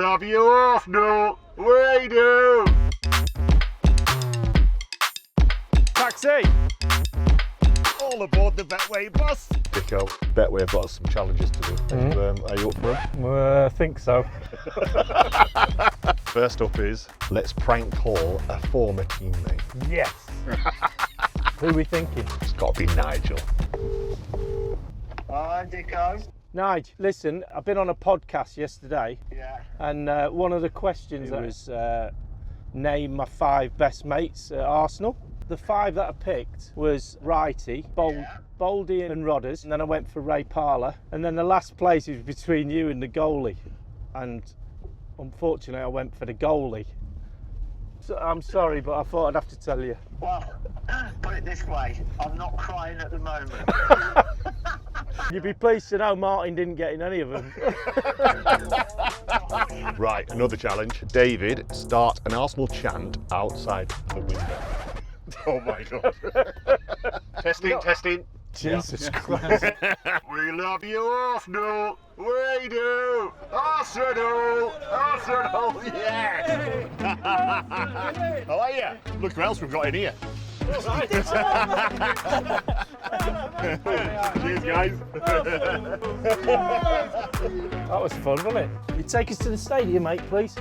We'll have you off, no. We do. Taxi! All aboard the Betway Bus. Dicko, Betway have got some challenges to do. Are you up for them? I think so. First up is, let's prank call a former teammate. Yes. Who are we thinking? It's got to be Nigel. Hi, Dicko. Nige, listen, I've been on a podcast yesterday, Yeah. and one of the questions was name my 5 best mates at Arsenal. The 5 that I picked was Righty, Boldy and Rodders, and then I went for Ray Parlour, and then the last place was between you and the goalie, and unfortunately I went for the goalie. So I'm sorry, but I thought I'd have to tell you. Well, put it this way, I'm not crying at the moment. You'd be pleased to know Martin didn't get in any of them. Right, another challenge. David, start an Arsenal chant outside the window. Oh my God. Testing. Jesus Christ. We love you off, no. We do. Arsenal, yes. How are you? Look who else we've got in here. Cheers, guys. That was fun, wasn't it? You take us to the stadium, mate, please.